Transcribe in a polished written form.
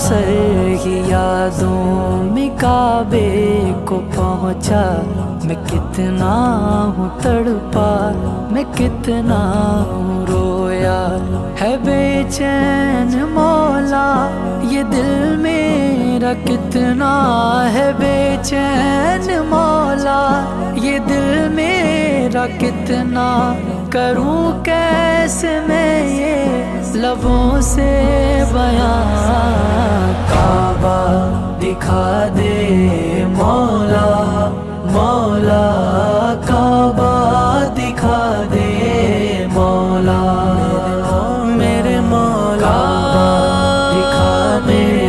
سر ہی یادوں میں کعبے کو پہنچا، میں کتنا ہوں تڑپا، میں کتنا ہوں رویا، ہے بے چین مولا یہ دل میرا کتنا ہے بے چین مولا یہ دل میرا کتنا، کروں کیسے میں یہ لبوں سے بیان، کعبہ دکھا دے مولا مولا، کعبہ دکھا دے مولا، میرے مولا دکھا دے